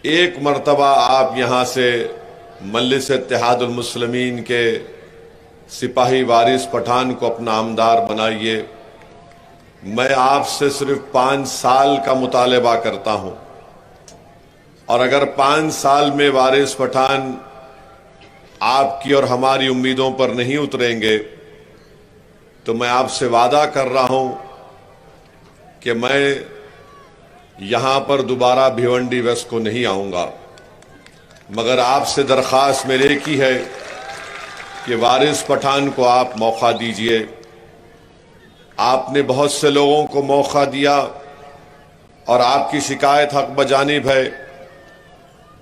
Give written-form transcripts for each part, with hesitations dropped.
एक मर्तबा आप यहाँ से मजलिस इत्तेहादुल मुस्लिमीन के सिपाही वारिस पठान को अपना आमदार बनाइए। मैं आपसे सिर्फ 5 साल का मुतालबा करता हूँ, और अगर 5 साल में वारिस पठान आपकी और हमारी उम्मीदों पर नहीं उतरेंगे तो मैं आपसे वादा कर रहा हूँ कि मैं यहाँ पर दोबारा भिवंडी वेस्ट को नहीं आऊँगा। मगर आपसे दरख्वास्त मेरे एक ही है कि वारिस पठान को आप मौका दीजिए। आपने बहुत से लोगों को मौका दिया और आपकी शिकायत हक बजानिब है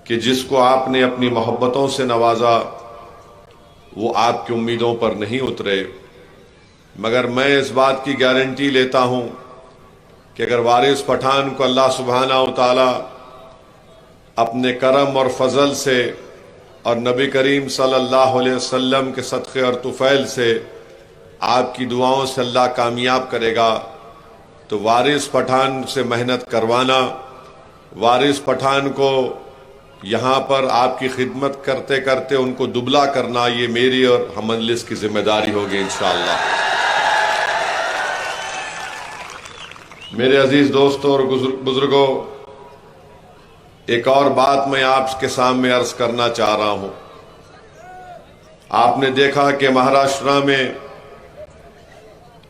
कि जिसको आपने अपनी मोहब्बतों से नवाजा वो आपकी उम्मीदों पर नहीं उतरे। मगर मैं इस बात की गारंटी लेता हूँ कि अगर वारिस पठान को अल्लाह सुब्हाना व तआला अपने करम और फजल से और नबी करीम सल्लल्लाहु अलैहि वसल्लम के सदक़े और तुफ़ैल से आपकी दुआओं से अल्लाह कामयाब करेगा, तो वारिस पठान से मेहनत करवाना, वारिस पठान को यहाँ पर आपकी खिदमत करते करते उनको दुबला करना, ये मेरी और हम मजलिस की जिम्मेदारी होगी इंशाअल्लाह। मेरे अजीज दोस्तों और बुजुर्गों, एक और बात मैं आपके सामने अर्ज करना चाह रहा हूं। आपने देखा कि महाराष्ट्र में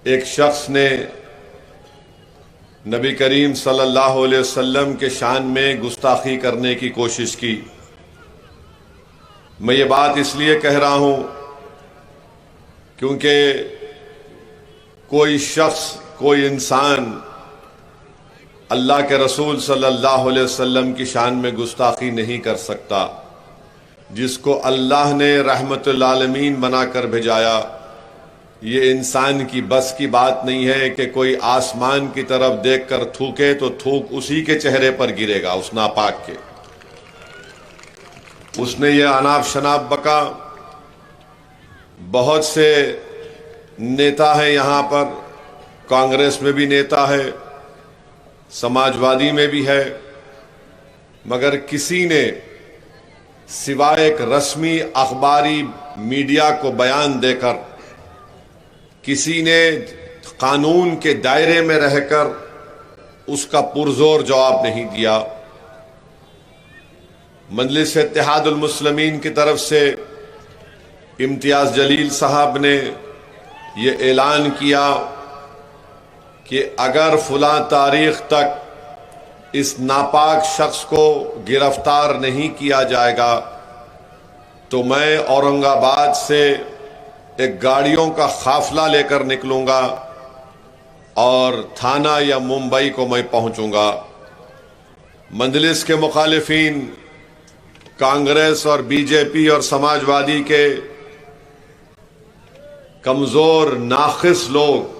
एक शख्स ने नबी करीम सल्लल्लाहु अलैहि वसल्लम के शान में गुस्ताखी करने की कोशिश की। मैं ये बात इसलिए कह रहा हूं क्योंकि कोई शख्स, कोई इंसान अल्लाह के रसूल सल्लल्लाहु अलैहि वसल्लम की शान में गुस्ताखी नहीं कर सकता। जिसको अल्लाह ने रहमतुल आलमीन बनाकर भेजाया, ये इंसान की बस की बात नहीं है कि कोई आसमान की तरफ देखकर थूके तो थूक उसी के चेहरे पर गिरेगा, उस नापाक के। उसने ये अनाप शनाप बका। बहुत से नेता हैं यहाँ पर, कांग्रेस में भी नेता है, समाजवादी में भी है, मगर किसी ने सिवाय एक रस्मी अखबारी मीडिया को बयान देकर, किसी ने कानून के दायरे में रहकर उसका पुरजोर जवाब नहीं दिया। मजलिस इत्तेहादुल मुस्लिमीन की तरफ से इम्तियाज जलील साहब ने यह ऐलान किया कि अगर फुला तारीख तक इस नापाक शख्स को गिरफ्तार नहीं किया जाएगा तो मैं औरंगाबाद से एक गाड़ियों का काफिला लेकर निकलूंगा और थाना या मुंबई को मैं पहुंचूंगा। मजलिस के मुखालिफिन, कांग्रेस और बीजेपी और समाजवादी के कमजोर नाखिस लोग,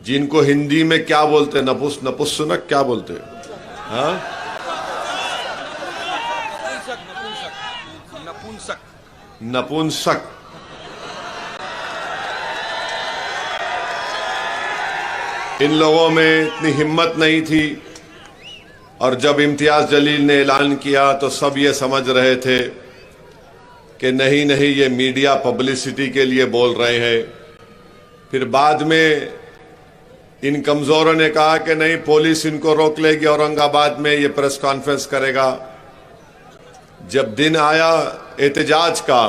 जिनको हिंदी में क्या बोलते, नपुंसक क्या बोलते, हाँ, नपुंसक, इन लोगों में इतनी हिम्मत नहीं थी। और जब इम्तियाज जलील ने ऐलान किया तो सब ये समझ रहे थे कि नहीं नहीं, ये मीडिया पब्लिसिटी के लिए बोल रहे हैं। फिर बाद में इन कमजोरों ने कहा कि नहीं, पुलिस इनको रोक लेगी, औरंगाबाद में ये प्रेस कॉन्फ्रेंस करेगा। जब दिन आया एहतजाज का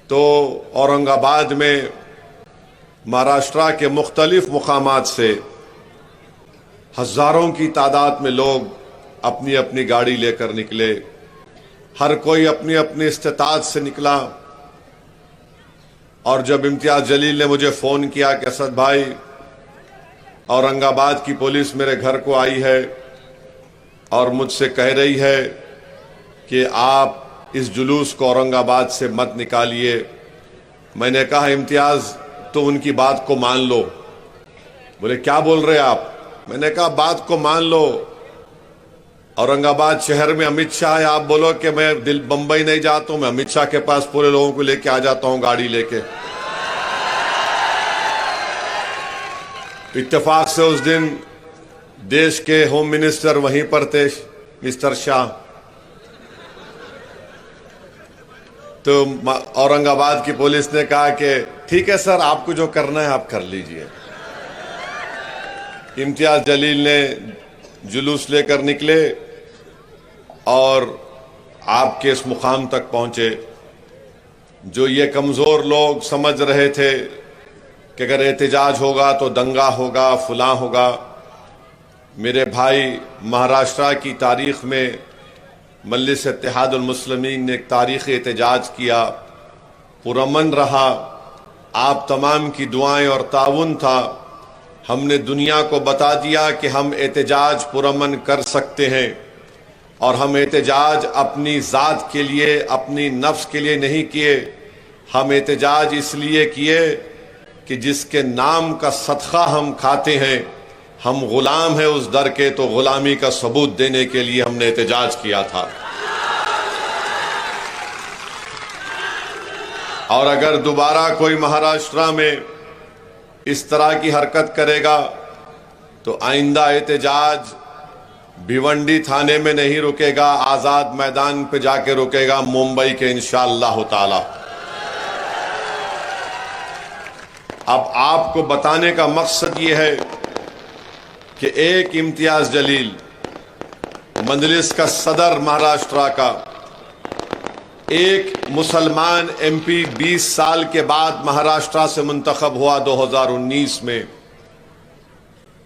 तो औरंगाबाद में महाराष्ट्र के मुख्तलिफ मुकामात से हजारों की तादाद में लोग अपनी अपनी गाड़ी लेकर निकले। हर कोई अपनी अपनी इस्तेताअत से निकला। और जब इम्तियाज जलील ने मुझे फ़ोन किया कि असद भाई, औरंगाबाद की पुलिस मेरे घर को आई है और मुझसे कह रही है कि आप इस जुलूस को औरंगाबाद से मत निकालिए। मैंने कहा इम्तियाज, तो उनकी बात को मान लो। बोले क्या बोल रहे आप? मैंने कहा बात को मान लो। औरंगाबाद शहर में अमित शाह है, आप बोलो कि मैं बंबई नहीं जाता हूं, मैं अमित शाह के पास पूरे लोगों को लेके आ जाता हूं गाड़ी लेके। इत्तेफाक से उस दिन देश के होम मिनिस्टर वहीं पर थे, मिस्टर शाह। तो औरंगाबाद की पुलिस ने कहा कि ठीक है सर, आपको जो करना है आप कर लीजिए। इम्तियाज जलील ने जुलूस लेकर निकले और आपके इस मुकाम तक पहुंचे जो ये कमजोर लोग समझ रहे थे कि अगर एहतजाज होगा तो दंगा होगा, फलां होगा। मेरे भाई, महाराष्ट्र की तारीख में मजलिस इत्तेहादुल मुस्लिमीन ने एक तारीखी एहतजाज किया, पुरअमन रहा। आप तमाम की दुआएं और ताउन था। हमने दुनिया को बता दिया कि हम एहतजाज पुरअमन कर सकते हैं और हम एहतजाज अपनी ज़ात के लिए, अपनी नफ्स के लिए नहीं किए। हम एहतजाज इसलिए किए कि जिसके नाम का सदका हम खाते हैं, हम गुलाम हैं उस दर के, तो गुलामी का सबूत देने के लिए हमने एहतजाज किया था। और अगर दोबारा कोई महाराष्ट्र में इस तरह की हरकत करेगा तो आइंदा एहतजाज भिवंडी थाने में नहीं रुकेगा, आजाद मैदान पे जाके रुकेगा, मुंबई के इंशाअल्लाह ताला। अब आपको बताने का मकसद ये है कि एक इम्तियाज जलील, मजलिस का सदर महाराष्ट्र का, एक मुसलमान एमपी 20 साल के बाद महाराष्ट्र से मुंतखब हुआ 2019 में।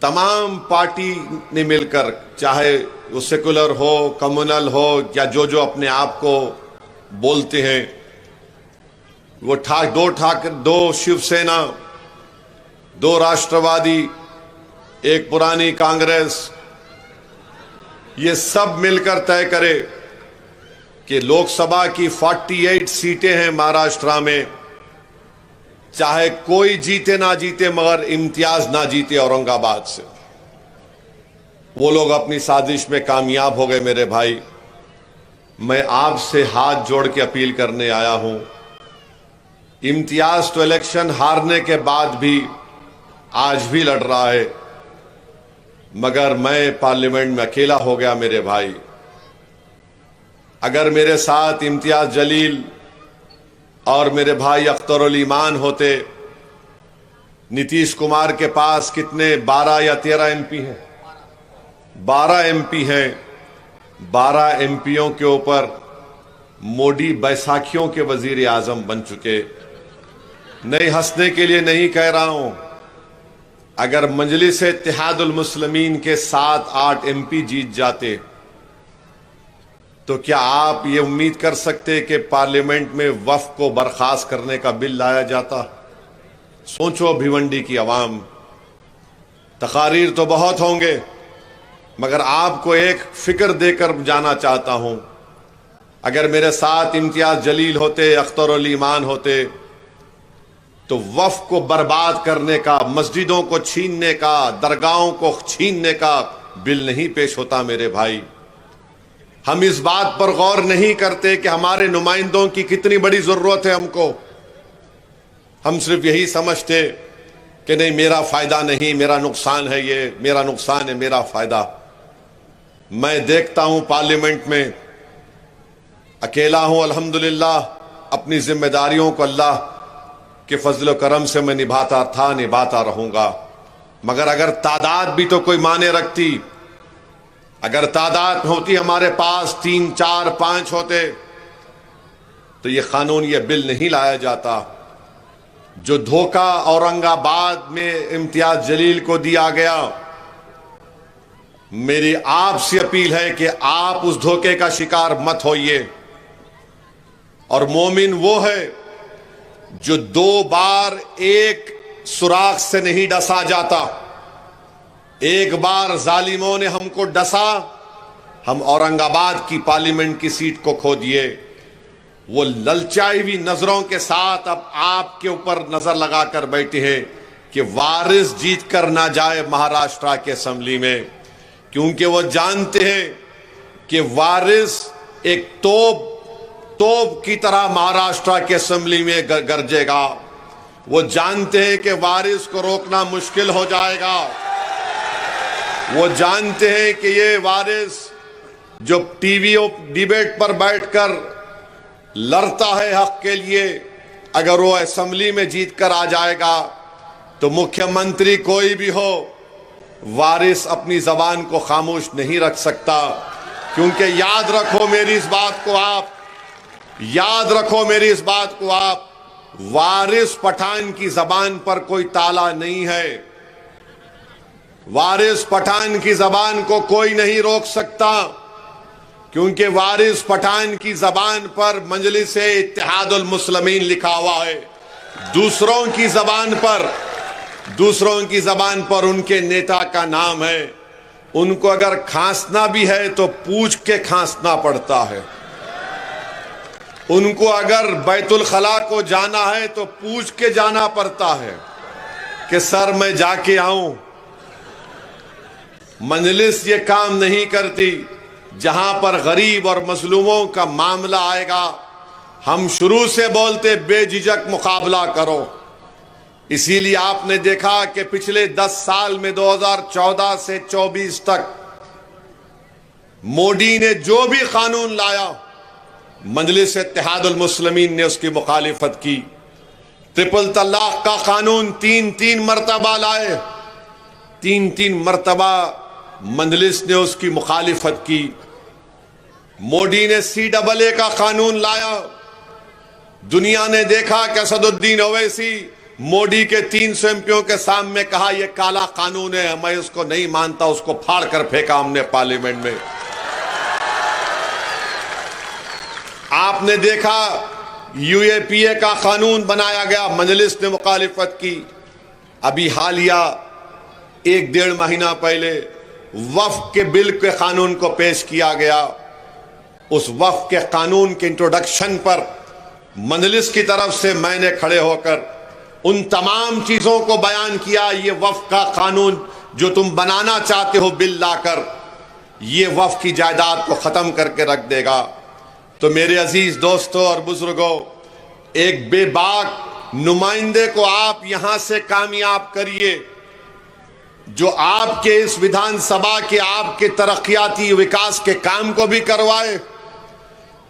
तमाम पार्टी ने मिलकर, चाहे वो सेकुलर हो, कम्युनल हो या जो अपने आप को बोलते हैं, वो दो शिवसेना, दो राष्ट्रवादी, एक पुरानी कांग्रेस, ये सब मिलकर तय करे कि लोकसभा की 48 सीटें हैं महाराष्ट्र में, चाहे कोई जीते ना जीते मगर इम्तियाज ना जीते औरंगाबाद से। वो लोग अपनी साजिश में कामयाब हो गए। मेरे भाई, मैं आपसे हाथ जोड़ के अपील करने आया हूं, इम्तियाज तो इलेक्शन हारने के बाद भी आज भी लड़ रहा है, मगर मैं पार्लियामेंट में अकेला हो गया। मेरे भाई, अगर मेरे साथ इम्तियाज जलील और मेरे भाई अख्तरुल ईमान होते, नीतीश कुमार के पास कितने 12 या 13 एमपी हैं? 12 एमपी हैं। 12 एमपीओं के ऊपर मोदी बैसाखियों के वजीर आजम बन चुके। नहीं, हंसने के लिए नहीं कह रहा हूं। अगर मजलिस इत्तेहादुल मुस्लिमीन के 7-8 एमपी जीत जाते तो क्या आप ये उम्मीद कर सकते कि पार्लियामेंट में वक्फ को बर्खास्त करने का बिल लाया जाता? सोचो भिवंडी की आवाम, तकारीर तो बहुत होंगे, मगर आपको एक फिक्र देकर जाना चाहता हूं। अगर मेरे साथ इम्तियाज जलील होते, अख्तरुल ईमान होते, तो वक्फ को बर्बाद करने का, मस्जिदों को छीनने का, दरगाहों को छीनने का बिल नहीं पेश होता। मेरे भाई, हम इस बात पर गौर नहीं करते कि हमारे नुमाइंदों की कितनी बड़ी जरूरत है हमको। हम सिर्फ यही समझते कि नहीं, मेरा फायदा नहीं, मेरा नुकसान है, ये मेरा नुकसान है, मेरा फायदा। मैं देखता हूं पार्लियामेंट में अकेला हूं, अल्हम्दुलिल्लाह अपनी जिम्मेदारियों को अल्लाह के फजल करम से मैं निभाता रहूंगा। मगर अगर तादाद भी तो कोई माने रखती, अगर तादाद होती हमारे पास 3, 4, 5 होते, तो ये कानून, ये बिल नहीं लाया जाता। जो धोखा औरंगाबाद में इम्तियाज जलील को दिया गया, मेरी आपसे अपील है कि आप उस धोखे का शिकार मत होइए। और मोमिन वो है जो 2 बार एक सुराख से नहीं डसा जाता। एक बार जालिमों ने हमको डसा, हम औरंगाबाद की पार्लियामेंट की सीट को खो दिए। वो ललचाई हुई नजरों के साथ अब आपके ऊपर नजर लगाकर बैठे हैं कि वारिस जीत कर ना जाए महाराष्ट्र के असेंबली में, क्योंकि वो जानते हैं कि वारिस एक तोप की तरह महाराष्ट्र के असेंबली में गरजेगा। वो जानते हैं कि वारिस को रोकना मुश्किल हो जाएगा। वो जानते हैं कि ये वारिस जो टीवी डिबेट पर बैठकर लड़ता है हक के लिए, अगर वो असेंबली में जीत कर आ जाएगा तो मुख्यमंत्री कोई भी हो, वारिस अपनी जबान को खामोश नहीं रख सकता। क्योंकि याद रखो मेरी इस बात को आप, याद रखो मेरी इस बात को आप, वारिस पठान की जबान पर कोई ताला नहीं है। वारिस पठान की जबान को कोई नहीं रोक सकता, क्योंकि वारिस पठान की जबान पर मजलिस इत्तेहादुल मुस्लिमीन लिखा हुआ है। दूसरों की जबान पर उनके नेता का नाम है। उनको अगर खांसना भी है तो पूछ के खांसना पड़ता है। उनको अगर बैतुल खला को जाना है तो पूछ के जाना पड़ता है कि सर मैं जाके आऊं। मजलिस ये काम नहीं करती। जहां पर गरीब और मजलूमों का मामला आएगा, हम शुरू से बोलते बेझिझक मुकाबला करो। इसीलिए आपने देखा कि पिछले 10 साल में 2014 से 24 तक मोदी ने जो भी कानून लाया, मजलिस इत्तेहादुल मुस्लिमीन ने उसकी मुखालिफत की। ट्रिपल तलाक का कानून 3-3 मरतबा लाए, 3-3 मरतबा मजलिस ने उसकी मुखालिफत की। मोदी ने CAA का कानून लाया। दुनिया ने देखा कि असदुद्दीन ओवैसी मोदी के 300 एमपियों के सामने कहा यह काला कानून है, मैं उसको नहीं मानता, उसको फाड़ कर फेंका हमने पार्लियामेंट में। आपने देखा UAPA का कानून बनाया गया, मजलिस ने मुखालिफत की। अभी हालिया 1-1.5 महीना पहले वक्फ के बिल के कानून को पेश किया गया। उस वक्फ के कानून के इंट्रोडक्शन पर मजलिस की तरफ से मैंने खड़े होकर उन तमाम चीजों को बयान किया। ये वक्फ का कानून जो तुम बनाना चाहते हो बिल लाकर, ये वक्फ की जायदाद को खत्म करके रख देगा। तो मेरे अजीज दोस्तों और बुजुर्गों, एक बेबाक नुमाइंदे को आप यहां से कामयाब करिए, जो आपके इस विधानसभा के आपके तरक्याती विकास के काम को भी करवाए,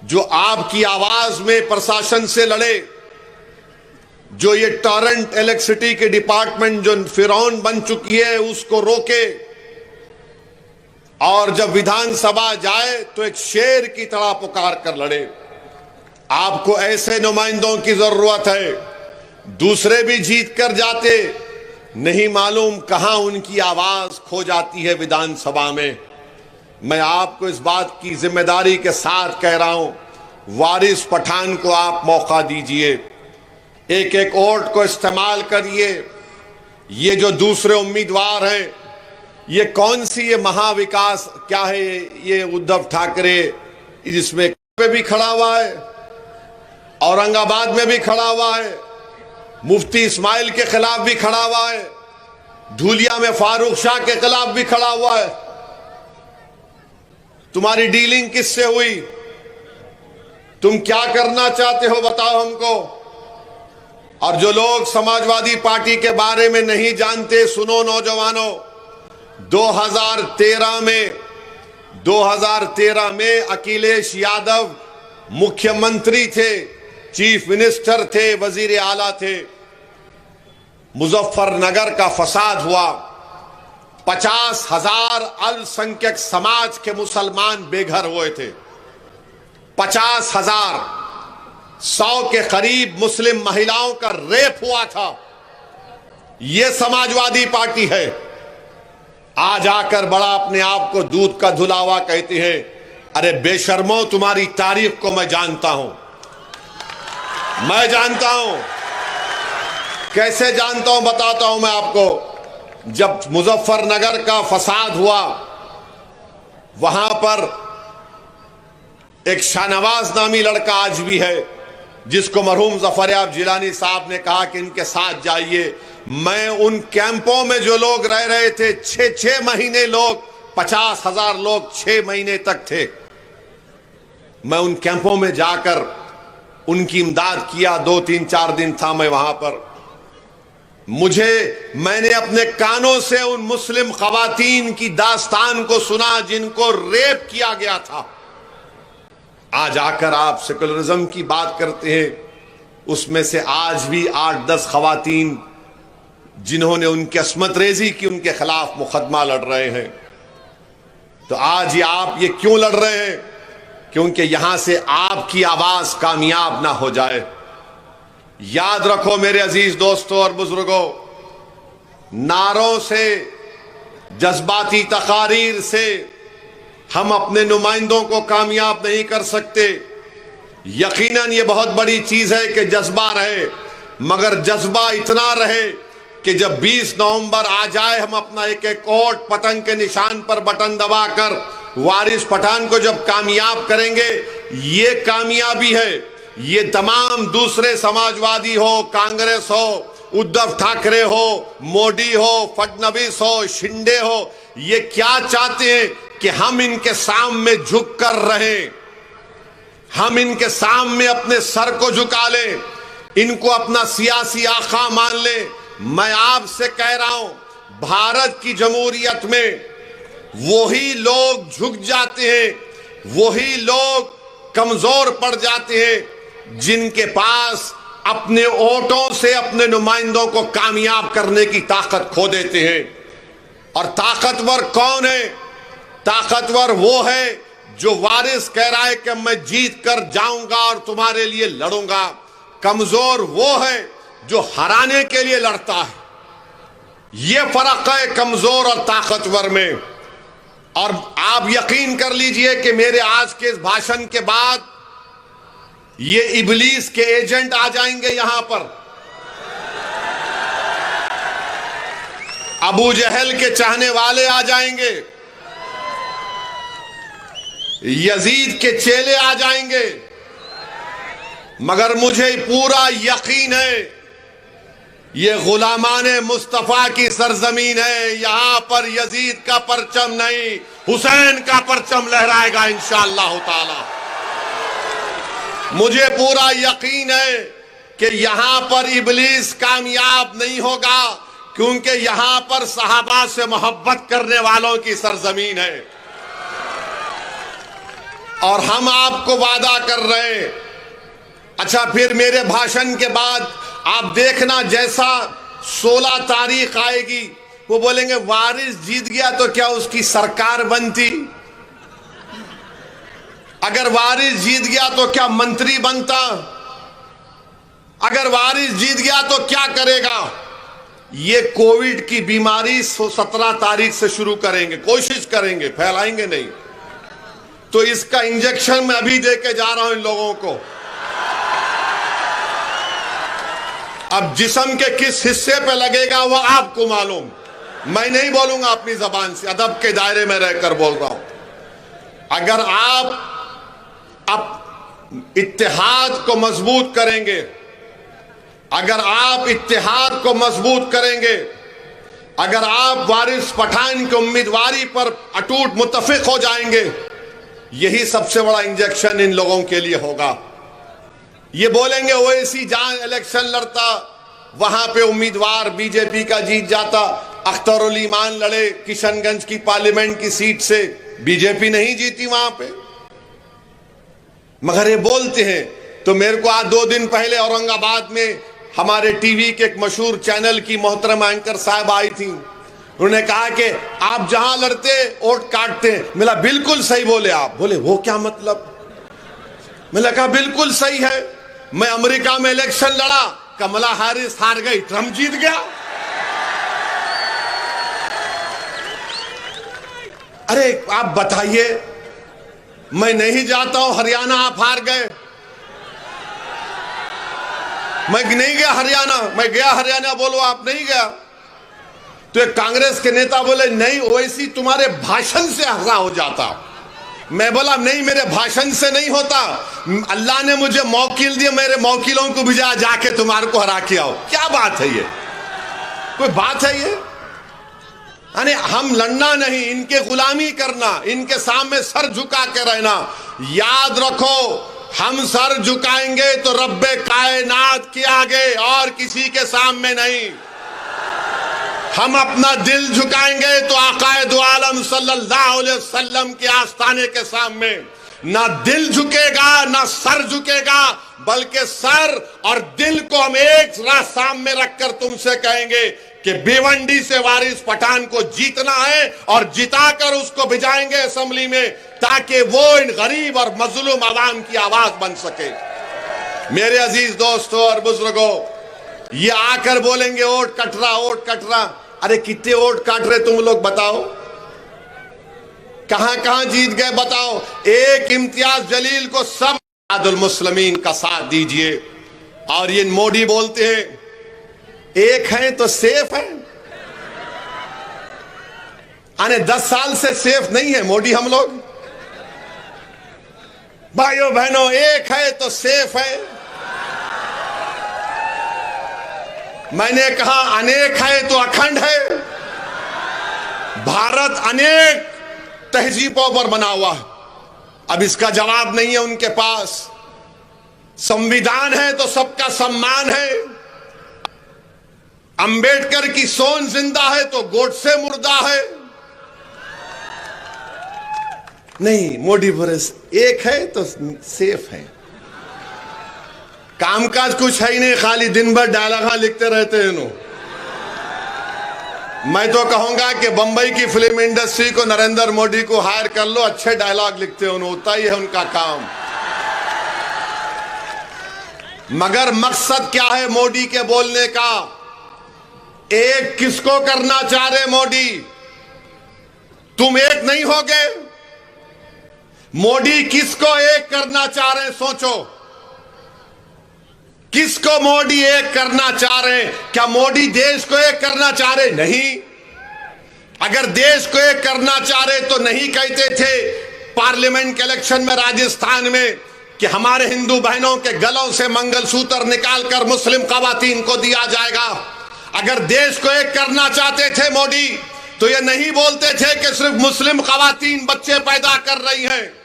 जो आपकी आवाज में प्रशासन से लड़े, जो ये टॉरेंट इलेक्ट्रिसिटी के डिपार्टमेंट जो फिरौन बन चुकी है उसको रोके, और जब विधानसभा जाए तो एक शेर की तरह पुकार कर लड़े। आपको ऐसे नुमाइंदों की जरूरत है। दूसरे भी जीत कर जाते, नहीं मालूम कहां उनकी आवाज खो जाती है विधानसभा में। मैं आपको इस बात की जिम्मेदारी के साथ कह रहा हूं, वारिस पठान को आप मौका दीजिए, एक एक वोट को इस्तेमाल करिए। ये जो दूसरे उम्मीदवार हैं, ये कौन सी ये महाविकास क्या है, ये उद्धव ठाकरे जिसमें पे भी खड़ा हुआ है, औरंगाबाद में भी खड़ा हुआ है, मुफ्ती इस्माइल के खिलाफ भी खड़ा हुआ है, धूलिया में फारूक शाह के खिलाफ भी खड़ा हुआ है। तुम्हारी डीलिंग किससे हुई? तुम क्या करना चाहते हो बताओ हमको। और जो लोग समाजवादी पार्टी के बारे में नहीं जानते, सुनो नौजवानों, 2013 में अखिलेश यादव मुख्यमंत्री थे, चीफ मिनिस्टर थे, वजीर आला थे। मुजफ्फरनगर का फसाद हुआ, 50,000 अल्पसंख्यक समाज के मुसलमान बेघर हुए थे। 50,000, 100 के करीब मुस्लिम महिलाओं का रेप हुआ था। यह समाजवादी पार्टी है। आज आकर बड़ा अपने आप को दूध का धुलावा कहती है। अरे बेशर्मो, तुम्हारी तारीफ को मैं जानता हूं, मैं जानता हूं। कैसे जानता हूं बताता हूं मैं आपको। जब मुजफ्फरनगर का फसाद हुआ, वहां पर एक शाहनवाज नामी लड़का आज भी है, जिसको मरहूम ज़फ़रयाब जिलानी साहब ने कहा कि इनके साथ जाइए। मैं उन कैंपों में जो लोग रह रहे थे, 6-6 महीने लोग, 50,000 लोग 6 महीने तक थे, मैं उन कैंपों में जाकर उनकी इमदाद किया। 2-3-4 दिन था मैं वहां पर। मैंने अपने कानों से उन मुस्लिम खवातीन की दास्तान को सुना जिनको रेप किया गया था। आज आकर आप सेकुलरिज्म की बात करते हैं, उसमें से आज भी 8-10 खवातीन जिन्होंने उनकी अस्मत रेजी की, उनके खिलाफ मुकदमा लड़ रहे हैं। तो आज आप ये क्यों लड़ रहे हैं? क्योंकि यहां से आपकी आवाज कामयाब ना हो जाए। याद रखो मेरे अजीज दोस्तों और बुजुर्गों, नारों से, जज्बाती तकारीर से हम अपने नुमाइंदों को कामयाब नहीं कर सकते। यकीनन ये बहुत बड़ी चीज है कि जज्बा रहे, मगर जज्बा इतना रहे कि जब 20 नवंबर आ जाए हम अपना एक एक वोट पतंग के निशान पर बटन दबाकर वारिस पठान को जब कामयाब करेंगे। ये कामयाबी है, ये तमाम दूसरे समाजवादी हो, कांग्रेस हो, उद्धव ठाकरे हो, मोदी हो, फडणवीस हो, शिंदे हो, ये क्या चाहते हैं कि हम इनके सामने झुक कर रहें, हम इनके सामने अपने सर को झुका लें, इनको अपना सियासी आका मान लें। मैं आपसे कह रहा हूं, भारत की जमहूरियत में वही लोग झुक जाते हैं, वही लोग कमजोर पड़ जाते हैं जिनके पास अपने वोटों से अपने नुमाइंदों को कामयाब करने की ताकत खो देते हैं। और ताकतवर कौन है? ताकतवर वो है जो वारिस कह रहा है कि मैं जीत कर जाऊंगा और तुम्हारे लिए लड़ूंगा। कमजोर वो है जो हराने के लिए लड़ता है। ये फर्क है कमजोर और ताकतवर में। और आप यकीन कर लीजिए कि मेरे आज के इस भाषण के बाद ये इबलीस के एजेंट आ जाएंगे यहां पर, अबू जहल के चाहने वाले आ जाएंगे, यजीद के चेले आ जाएंगे, मगर मुझे पूरा यकीन है ये गुलामाने मुस्तफा की सरजमीन है। यहां पर यजीद का परचम नहीं, हुसैन का परचम लहराएगा इंशाअल्लाह ताला। मुझे पूरा यकीन है कि यहां पर इबलीस कामयाब नहीं होगा, क्योंकि यहां पर सहाबा से मोहब्बत करने वालों की सरजमीन है। और हम आपको वादा कर रहे हैं। अच्छा, फिर मेरे भाषण के बाद आप देखना, जैसा 16 तारीख आएगी वो बोलेंगे वारिस जीत गया तो क्या उसकी सरकार बनती? अगर वारिस जीत गया तो क्या मंत्री बनता? अगर वारिस जीत गया तो क्या करेगा? ये कोविड की बीमारी 17 तारीख से शुरू करेंगे, कोशिश करेंगे, फैलाएंगे नहीं। तो इसका इंजेक्शन मैं अभी देके जा रहा हूं इन लोगों को। अब जिस्म के किस हिस्से पे लगेगा वो आपको मालूम, मैं नहीं बोलूंगा अपनी जबान से, अदब के दायरे में रहकर बोल रहा हूं। अगर आप अब इत्तेहाद को मजबूत करेंगे, अगर आप इत्तेहाद को मजबूत करेंगे, अगर आप वारिस पठान की उम्मीदवारी पर अटूट मुत्तफिक हो जाएंगे, यही सबसे बड़ा इंजेक्शन इन लोगों के लिए होगा। ये बोलेंगे ओवैसी जहां इलेक्शन लड़ता वहां पे उम्मीदवार बीजेपी का जीत जाता, अख्तरुल ईमान लड़े किशनगंज की पार्लियामेंट की सीट से, बीजेपी नहीं जीती वहां पे, मगर ये बोलते हैं। तो मेरे को आज 2 दिन पहले औरंगाबाद में हमारे टीवी के एक मशहूर चैनल की मोहतरम एंकर साहब आई थी। उन्होंने कहा कि आप जहां लड़ते वोट काटते। मिला बिल्कुल सही बोले आप। बोले वो क्या मतलब? मैंने कहा बिल्कुल सही है। मैं अमेरिका में इलेक्शन लड़ा, कमला हैरिस हार गई, ट्रंप जीत गया। अरे आप बताइए, मैं नहीं जाता हूं हरियाणा, आप हार गए। मैं नहीं गया हरियाणा, मैं गया हरियाणा, बोलो आप नहीं गया। तो एक कांग्रेस के नेता बोले नहीं ओवैसी तुम्हारे भाषण से हंसा हो जाता। मैं बोला नहीं, मेरे भाषण से नहीं होता, अल्लाह ने मुझे मौकिल दिए, मेरे मौकिलों को भिजा, जाके तुम्हारे को हरा के आओ। क्या बात है ये? कोई बात है ये? यानी हम लड़ना नहीं, इनके गुलामी करना, इनके सामने सर झुका के रहना। याद रखो, हम सर झुकाएंगे तो रब्बे कायनात के आगे और किसी के सामने नहीं। हम अपना दिल झुकाएंगे तो आकाए दो आलम सल्लल्लाहु अलैहि वसल्लम के आस्थाने के सामने ना दिल झुकेगा ना सर झुकेगा, बल्कि सर और दिल को हम एक राह सामने रखकर तुमसे कहेंगे कि भिवंडी से वारिस पठान को जीतना है और जिताकर उसको भिजाएंगे असेंबली में, ताकि वो इन गरीब और मजलूम आवाम की आवाज बन सके। मेरे अजीज दोस्तों और बुजुर्गों, ये आकर बोलेंगे वोट कट रहा, वोट कट रहा। अरे कितने वोट काट रहे तुम लोग बताओ, कहां कहां जीत गए बताओ। एक इम्तियाज जलील को सब इत्तेहादुल मुस्लिमीन का साथ दीजिए। और ये मोदी बोलते हैं एक है तो सेफ है। आने 10 साल से सेफ नहीं है मोदी हम लोग। भाइयों बहनों, एक है तो सेफ है। मैंने कहा अनेक है तो अखंड है। भारत अनेक तहजीबों पर बना हुआ। अब इसका जवाब नहीं है उनके पास। संविधान है तो सबका सम्मान है। अंबेडकर की सोच जिंदा है तो गोडसे मुर्दा है। नहीं, मोदी भरोस एक है तो सेफ है। कामकाज कुछ है ही नहीं, खाली दिन भर डायलॉग लिखते रहते हैं नो। मैं तो कहूंगा कि बंबई की फिल्म इंडस्ट्री को नरेंद्र मोदी को हायर कर लो, अच्छे डायलॉग लिखते हो, उतना ही है उनका काम। मगर मकसद क्या है मोदी के बोलने का? एक किसको करना चाह रहे मोदी? तुम एक नहीं होगे। मोदी किसको एक करना चाह रहे सोचो। किसको मोदी एक करना चाह रहे? क्या मोदी देश को एक करना चाह रहे? नहीं। अगर देश को एक करना चाह रहे तो नहीं कहते थे पार्लियामेंट के इलेक्शन में राजस्थान में कि हमारे हिंदू बहनों के गलों से मंगलसूत्र निकालकर मुस्लिम खवातीन को दिया जाएगा। अगर देश को एक करना चाहते थे मोदी तो ये नहीं बोलते थे कि सिर्फ मुस्लिम खवातीन बच्चे पैदा कर रही हैं।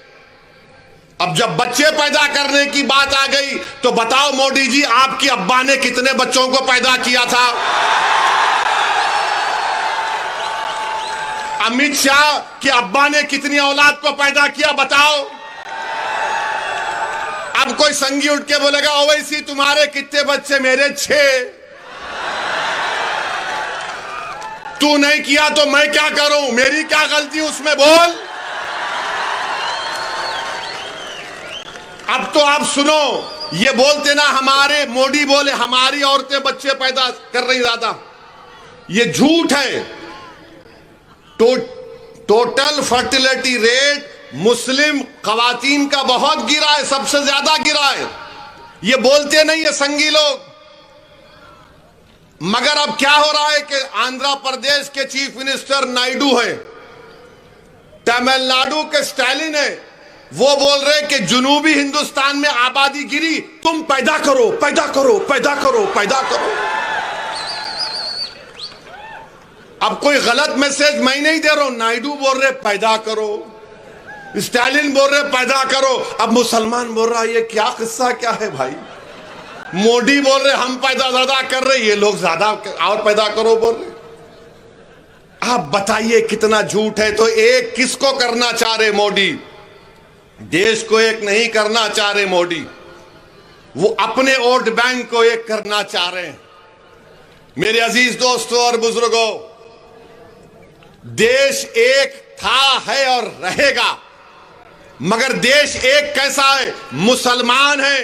अब जब बच्चे पैदा करने की बात आ गई तो बताओ मोदी जी, आपकी अब्बा ने कितने बच्चों को पैदा किया था? अमित शाह के अब्बा ने कितनी औलाद को पैदा किया बताओ? अब कोई संगी उठ के बोलेगा ओवैसी तुम्हारे कितने बच्चे? मेरे 6। तू नहीं किया तो मैं क्या करूं? मेरी क्या गलती उसमें? बोल। अब तो आप सुनो, ये बोलते ना हमारे मोदी बोले हमारी औरतें बच्चे पैदा कर रही ज्यादा, ये झूठ है। टोटल फर्टिलिटी रेट मुस्लिम खवातीन का बहुत गिरा है, सबसे ज्यादा गिरा है। ये बोलते नहीं है संगी लोग। मगर अब क्या हो रहा है कि आंध्र प्रदेश के चीफ मिनिस्टर नायडू हैं, तमिलनाडु के स्टालिन है, वो बोल रहे कि जुनूबी हिंदुस्तान में आबादी गिरी, तुम पैदा करो, पैदा करो, पैदा करो, पैदा करो। अब कोई गलत मैसेज मैं नहीं दे रहा हूं। नायडू बोल रहे पैदा करो, स्टालिन बोल रहे पैदा करो, अब मुसलमान बोल रहा है ये क्या किस्सा क्या है भाई? मोदी बोल रहे हम पैदा ज्यादा कर रहे, ये लोग ज्यादा और पैदा करो बोल रहे। आप बताइए कितना झूठ है। तो एक किसको करना चाह रहे मोदी? देश को एक नहीं करना चाह रहे मोदी, वो अपने वोट बैंक को एक करना चाह रहे हैं। मेरे अजीज दोस्तों और बुजुर्गों, देश एक था, है और रहेगा। मगर देश एक कैसा है? मुसलमान है,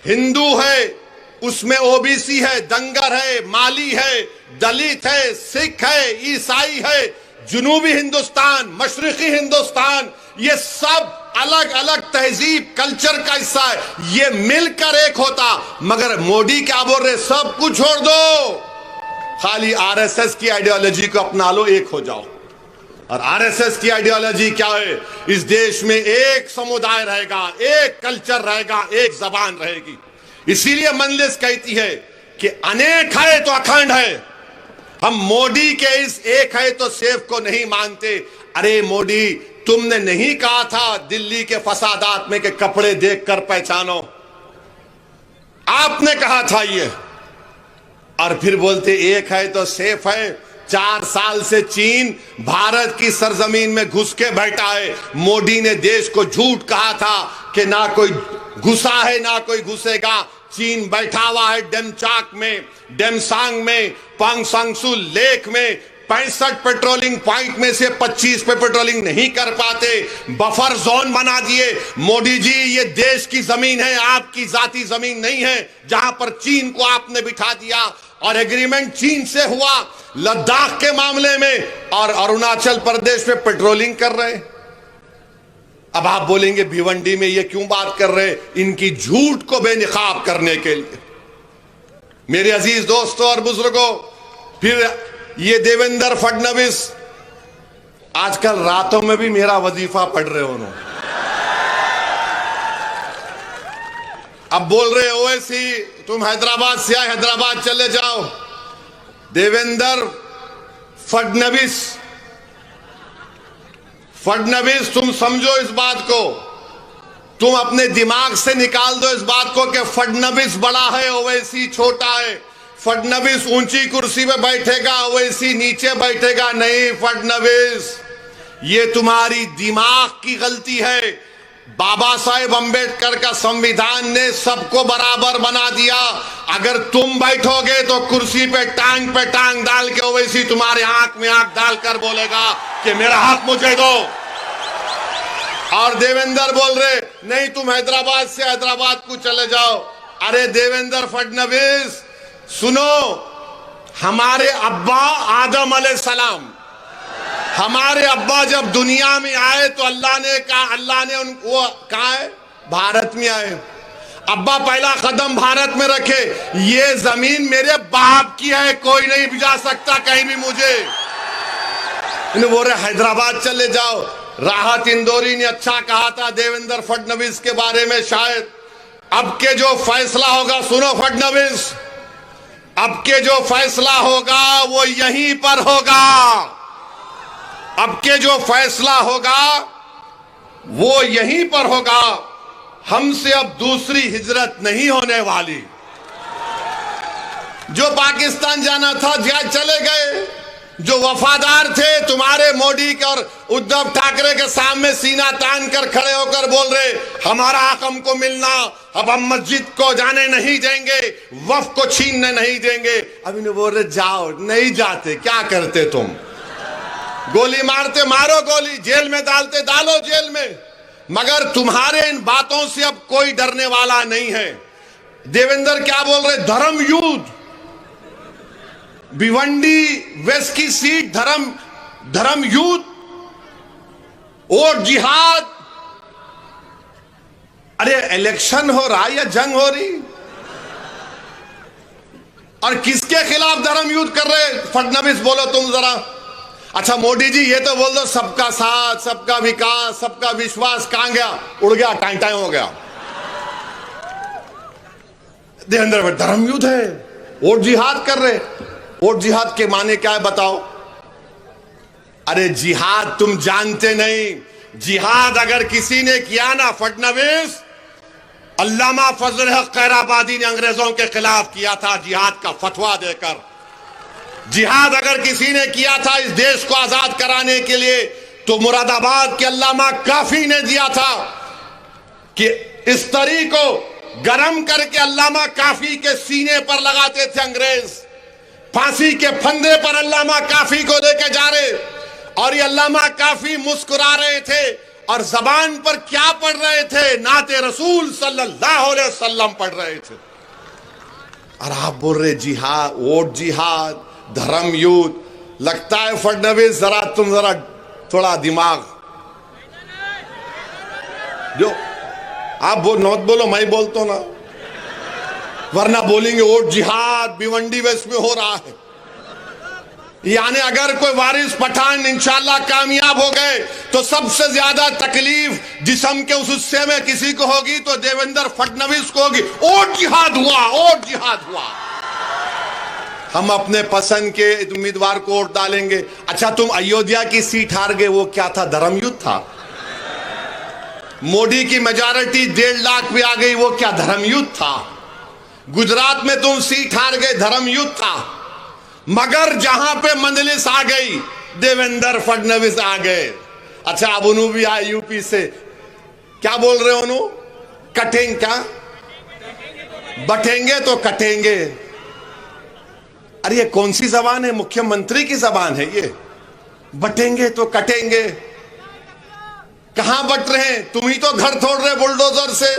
हिंदू है, उसमें ओबीसी है, दंगर है, माली है, दलित है, सिख है, ईसाई है, जुनूबी हिंदुस्तान, मशरिकी हिंदुस्तान, ये सब अलग अलग तहजीब कल्चर का हिस्सा है। ये मिलकर एक होता। मगर मोदी क्या बोल रहे? सब कुछ छोड़ दो, खाली आरएसएस की आइडियोलॉजी को अपना लो, एक हो जाओ। और आरएसएस की आइडियोलॉजी क्या है? इस देश में एक समुदाय रहेगा, एक कल्चर रहेगा, एक जबान रहेगी। इसीलिए मंजलिस कहती है कि अनेक है तो अखंड है। हम मोदी के इस एक है तो सेफ को नहीं मानते। अरे मोदी, तुमने नहीं कहा था दिल्ली के फसादात में कि कपड़े देखकर पहचानो? आपने कहा था ये, और फिर बोलते एक है तो सेफ है। 4 साल से चीन भारत की सरजमीन में घुस के बैठा है। मोदी ने देश को झूठ कहा था कि ना कोई घुसा है ना कोई घुसेगा। चीन बैठा हुआ है डेमचाक में, डेमसांग में, पांगसांगसू लेक में 65 पेट्रोलिंग पॉइंट में से 25 पे पेट्रोलिंग नहीं कर पाते। बफर जोन बना दिए। मोदी जी, ये देश की जमीन है, आपकी जाती जमीन नहीं है, जहां पर चीन को आपने बिठा दिया। और एग्रीमेंट चीन से हुआ लद्दाख के मामले में, और अरुणाचल प्रदेश में पेट्रोलिंग कर रहे। अब आप बोलेंगे भिवंडी में ये क्यों बात कर रहे? इनकी झूठ को बेनकाब करने के लिए। मेरे अजीज दोस्तों और बुजुर्गों, फिर ये देवेंद्र फडणवीस आजकल रातों में भी मेरा वजीफा पढ़ रहे हो। अब बोल रहे ओवैसी तुम हैदराबाद से आए, हैदराबाद चले जाओ। देवेंद्र फडणवीस तुम समझो इस बात को, तुम अपने दिमाग से निकाल दो इस बात को कि फडणवीस बड़ा है, ओवैसी छोटा है। फडणवीस ऊंची कुर्सी पे बैठेगा, ओवैसी नीचे बैठेगा। नहीं फडणवीस, ये तुम्हारी दिमाग की गलती है। बाबा साहेब अंबेडकर का संविधान ने सबको बराबर बना दिया। अगर तुम बैठोगे तो कुर्सी पे टांग डाल के ओवैसी तुम्हारे आंख में आंख डालकर बोलेगा कि मेरा हक मुझे दो। और देवेंद्र बोल रहे नहीं तुम हैदराबाद से हैदराबाद को चले जाओ। अरे देवेंद्र फडणवीस सुनो, हमारे अब्बा आदम अलैहिस्सलाम, हमारे अब्बा जब दुनिया में आए तो अल्लाह ने उनको कहा है भारत में आए। अब्बा पहला कदम भारत में रखे। ये जमीन मेरे बाप की है, कोई नहीं भिजा सकता कहीं भी मुझे। इन्हें बोल रहे हैदराबाद चले जाओ। राहत इंदौरी ने अच्छा कहा था देवेंद्र फडणवीस के बारे में। शायद अब के जो फैसला होगा, सुनो फडणवीस, अब के जो फैसला होगा वो यहीं पर होगा। अब के जो फैसला होगा वो यहीं पर होगा। हमसे अब दूसरी हिजरत नहीं होने वाली। जो पाकिस्तान जाना था चले गए। जो वफादार थे तुम्हारे मोदी के और उद्धव ठाकरे के सामने सीना तान कर खड़े होकर बोल रहे हमारा हक हमको मिलना, अब हम मस्जिद को जाने नहीं देंगे, वफ को छीनने नहीं देंगे। अब इन्हें बोल रहे जाओ, नहीं जाते। क्या करते तुम? गोली मारते मारो गोली, जेल में डालते डालो जेल में। मगर तुम्हारे इन बातों से अब कोई डरने वाला नहीं है। देवेंद्र क्या बोल रहे? धर्म युद्ध। भिवंडी वेस्ट की सीट धर्म युद्ध और जिहाद। अरे इलेक्शन हो रहा है या जंग हो रही? और किसके खिलाफ धर्म युद्ध कर रहे फडणवीस? बोलो तुम जरा। अच्छा मोदी जी ये तो बोल दो सबका साथ, सबका विकास, सबका विश्वास। कहां गया? उड़ गया, टाइम हो गया। देवेंद्र धर्म युद्ध है और जिहाद कर रहे। और जिहाद के माने क्या है बताओ? अरे जिहाद तुम जानते नहीं। जिहाद अगर किसी ने किया ना फडणवीस, अल्लामा फजल हक खैराबादी ने अंग्रेजों के खिलाफ किया था जिहाद का फतवा देकर। जिहाद अगर किसी ने किया था इस देश को आजाद कराने के लिए तो मुरादाबाद के अल्लामा काफी ने दिया था कि इस तरी को गरम करके अल्लामा काफी के सीने पर लगाते थे अंग्रेज। फांसी के फंदे पर अल्लामा काफी को लेके जा रहे और ये अल्लामा काफी मुस्कुरा रहे थे और जबान पर क्या पढ़ रहे थे? नाते रसूल सल्लल्लाहु अलैहि वसल्लम पढ़ रहे थे। और आप बोल रहे जिहाद, वोट जिहाद, धर्म युद्ध। लगता है फडणवीस तुम जरा थोड़ा दिमाग जो आप नौत बोलो, मैं बोलता हूं ना, वरना बोलेंगे वोट जिहाद भिवंडी वेस्ट में हो रहा है। यानी अगर कोई वारिस पठान इंशाल्लाह कामयाब हो गए तो सबसे ज्यादा तकलीफ जिस्म के उस हिस्से में किसी को होगी तो देवेंद्र फडणवीस को होगी। वोट जिहाद हुआ, वोट जिहाद हुआ। हम अपने पसंद के उम्मीदवार को वोट डालेंगे। अच्छा तुम अयोध्या की सीट हार गए, वो क्या था? धर्म युद्ध था। मोदी की मेजॉरिटी 1.5 लाख पे आ गई, वो क्या? धर्म युद्ध था। गुजरात में तुम सीट हार गए, धर्म युद्ध था। मगर जहां पे मंजलिस आ गई, देवेंद्र फडणवीस आ गए। अच्छा, अब उन्हों भी आए यूपी से, क्या बोल रहे हो? कटेंगे क्या? बटेंगे तो कटेंगे। अरे ये कौन सी जबान है? मुख्यमंत्री की जबान है ये। बटेंगे तो कटेंगे। कहां बट रहे हैं? तुम ही तो घर तोड़ रहे बुलडोजर से।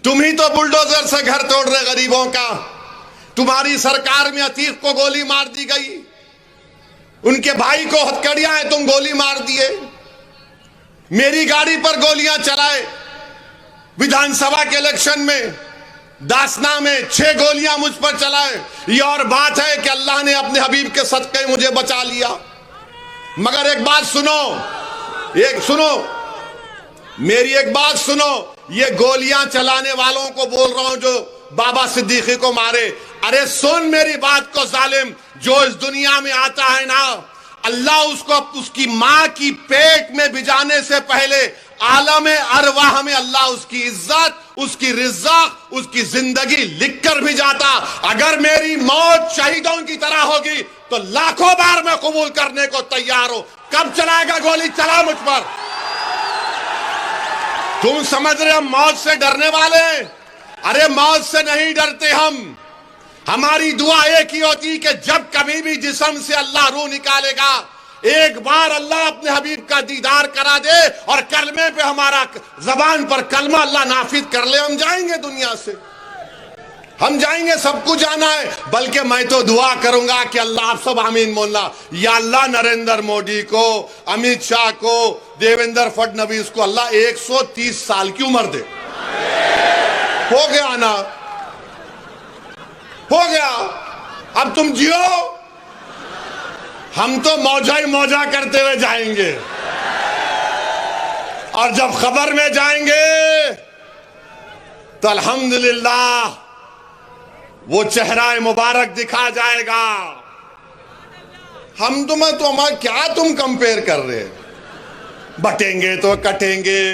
तुम ही तो बुलडोजर से घर तोड़ रहे गरीबों का। तुम्हारी सरकार में अतीक को गोली मार दी गई, उनके भाई को हथकड़ियां हैं, तुम गोली मार दिए। मेरी गाड़ी पर गोलियां चलाए विधानसभा के इलेक्शन में, दासना में 6 गोलियां मुझ पर चलाए। ये और बात है कि अल्लाह ने अपने हबीब के सदक़े मुझे बचा लिया। मगर एक बात सुनो, मेरी एक बात सुनो। ये गोलियां चलाने वालों को बोल रहा हूं जो बाबा सिद्दीकी को मारे। अरे सुन मेरी बात को जालिम, जो इस दुनिया में आता है ना, अल्लाह उसको उसकी मां की पेट में भिजाने से पहले आलम अरवाह में अल्लाह उसकी इज्जत, उसकी रिज़्क़, उसकी जिंदगी लिख कर भी जाता। अगर मेरी मौत शहीदों की तरह होगी तो लाखों बार मैं कबूल करने को तैयार हूं। कब चलाएगा गोली? चला मुझ पर। तुम समझ रहे हम मौत से डरने वाले? अरे मौत से नहीं डरते हम। हमारी दुआ एक ही होती कि जब कभी भी जिस्म से अल्लाह रूह निकालेगा, एक बार अल्लाह अपने हबीब का दीदार करा दे और कलमे पे हमारा जबान पर कलमा अल्लाह नाफिज कर ले, हम जाएंगे दुनिया से। हम जाएंगे, सबको जाना है। बल्कि मैं तो दुआ करूंगा कि अल्लाह, आप सब आमीन बोलना, या अल्लाह नरेंद्र मोदी को, अमित शाह को, देवेंद्र फडणवीस को अल्लाह 130 साल की उम्र दे। हो गया ना, हो गया। अब तुम जियो, हम तो मौजा ही मौजा करते हुए जाएंगे। और जब खबर में जाएंगे तो अल्हम्दुलिल्लाह वो चेहरा मुबारक दिखा जाएगा। हम तुम्हें तो हमारा क्या तुम कंपेयर कर रहे? बटेंगे तो कटेंगे।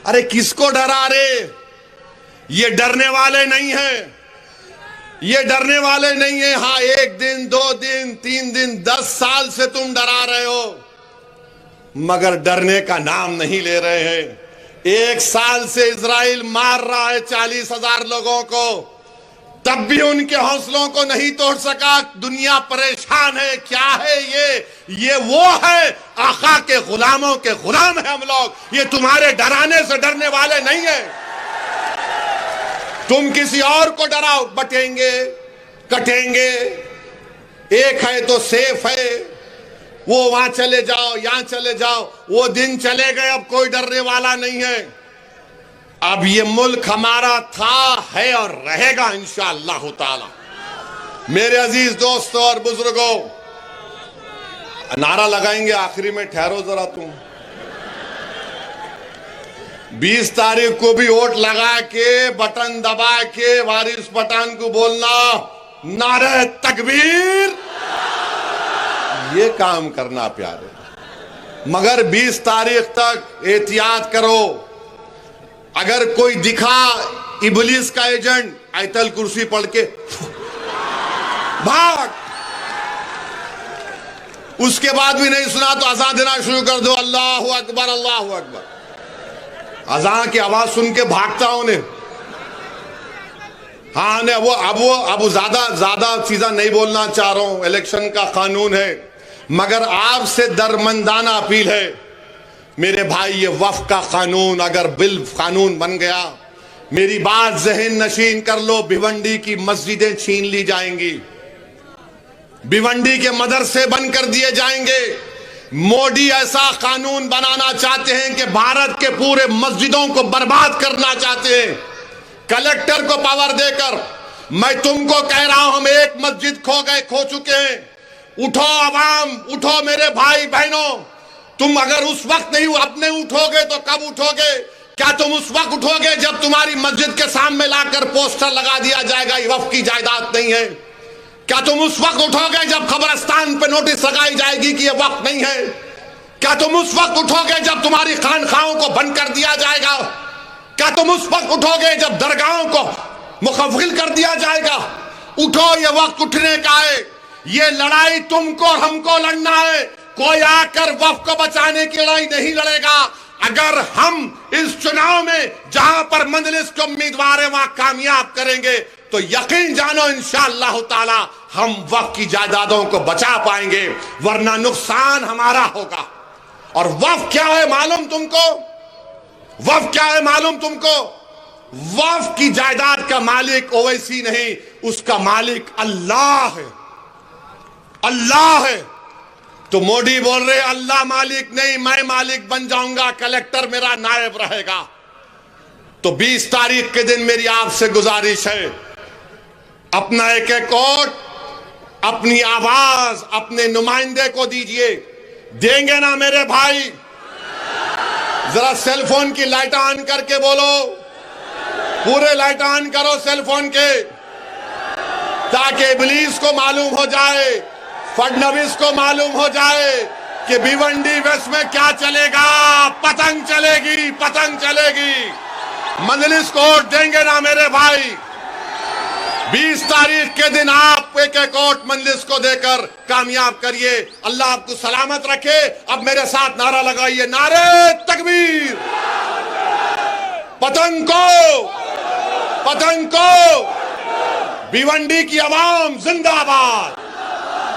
अरे किसको डरा रे? ये डरने वाले नहीं हैं, ये डरने वाले नहीं है। हाँ, 1 दिन 2 दिन 3 दिन 10 साल से तुम डरा रहे हो, मगर डरने का नाम नहीं ले रहे हैं। 1 साल से इजराइल मार रहा है 40,000 लोगों को, तब भी उनके हौसलों को नहीं तोड़ सका। दुनिया परेशान है। क्या है ये वो है आका के गुलामों के गुलाम है हम लोग। ये तुम्हारे डराने से डरने वाले नहीं है। तुम किसी और को डराओ, बटेंगे कटेंगे। एक है तो सेफ है, वो वहां चले जाओ, यहां चले जाओ। वो दिन चले गए, अब कोई डरने वाला नहीं है। अब ये मुल्क हमारा था, है और रहेगा इंशाअल्लाह ताला। मेरे अजीज दोस्तों और बुजुर्गों, नारा लगाएंगे आखिरी में, ठहरो जरा तुम। 20 तारीख को भी वोट लगा के, बटन दबा के वारिस पठान को बोलना नारे तकबीर, ये काम करना प्यारे। मगर 20 तारीख तक एहतियात करो। अगर कोई दिखा इबलीस का एजेंट, आयतल कुर्सी पढ़ के भाग। उसके बाद भी नहीं सुना तो अज़ान देना शुरू कर दो, अल्लाहु अकबर अल्लाहु अकबर। अज़ान की आवाज सुन के भागता हूं ने। हाँ ने वो अब ज्यादा चीजें नहीं बोलना चाह रहा हूं, इलेक्शन का कानून है। मगर आपसे दरमंदाना अपील है मेरे भाई, ये वक्फ का कानून अगर बिल कानून बन गया, मेरी बात ज़हन नशीन कर लो, भिवंडी की मस्जिदें छीन ली जाएंगी, भिवंडी के मदरसे बंद कर दिए जाएंगे। मोदी ऐसा कानून बनाना चाहते हैं कि भारत के पूरे मस्जिदों को बर्बाद करना चाहते हैं, कलेक्टर को पावर देकर। मैं तुमको कह रहा हूं, हम एक मस्जिद खो चुके हैं। उठो अवाम, उठो मेरे भाई बहनों। तुम अगर उस वक्त नहीं अपने उठोगे तो कब उठोगे? क्या तुम उस वक्त उठोगे जब तुम्हारी मस्जिद के सामने लाकर पोस्टर लगा दिया जाएगा ये वक्फ की जायदाद नहीं है? क्या तुम उस वक्त उठोगे जब कब्रिस्तान पे नोटिस लगाई जाएगी कि ये वक्त नहीं है? क्या तुम उस वक्त उठोगे जब तुम्हारी खानखाहों को बंद कर दिया जाएगा? क्या तुम उस वक्त उठोगे जब दरगाहों को मुखफिल कर दिया जाएगा? उठो, ये वक्त उठने का है। ये लड़ाई तुमको और हमको लड़ना है। कोई आकर वक्फ को बचाने की लड़ाई नहीं लड़ेगा। अगर हम इस चुनाव में जहां पर मंजलिस के उम्मीदवार है वहां कामयाब करेंगे तो यकीन जानो इंशाअल्लाह ताला हम वक्फ की जायदादों को बचा पाएंगे, वरना नुकसान हमारा होगा। और वक्फ क्या है मालूम तुमको? वक्फ क्या है मालूम तुमको? वक्फ की जायदाद का मालिक ओवैसी नहीं, उसका मालिक अल्लाह है। अल्लाह है। तो मोदी बोल रहे अल्लाह मालिक नहीं, मैं मालिक बन जाऊंगा, कलेक्टर मेरा नायब रहेगा। तो 20 तारीख के दिन मेरी आपसे गुजारिश है, अपना एक एक वोट, अपनी आवाज अपने नुमाइंदे को दीजिए। देंगे ना मेरे भाई? जरा सेलफोन की लाइट ऑन करके बोलो, पूरे लाइट ऑन करो सेलफोन के, ताकि इब्लीस को मालूम हो जाए, फडनवीस को मालूम हो जाए कि भिवंडी वेस्ट में क्या चलेगा। पतंग चलेगी, पतंग चलेगी। मंजलिस को वोट देंगे ना मेरे भाई? 20 तारीख के दिन आप एक एक वोट मंजलिस को देकर कामयाब करिए। अल्लाह आपको सलामत रखे। अब मेरे साथ नारा लगाइए, नारे तकबीर। पतंग को, पतंग को। भिवंडी की आवाम जिंदाबाद,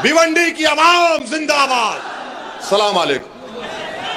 भिवंडी की आवाम जिंदाबाद। सलाम अलैकुम।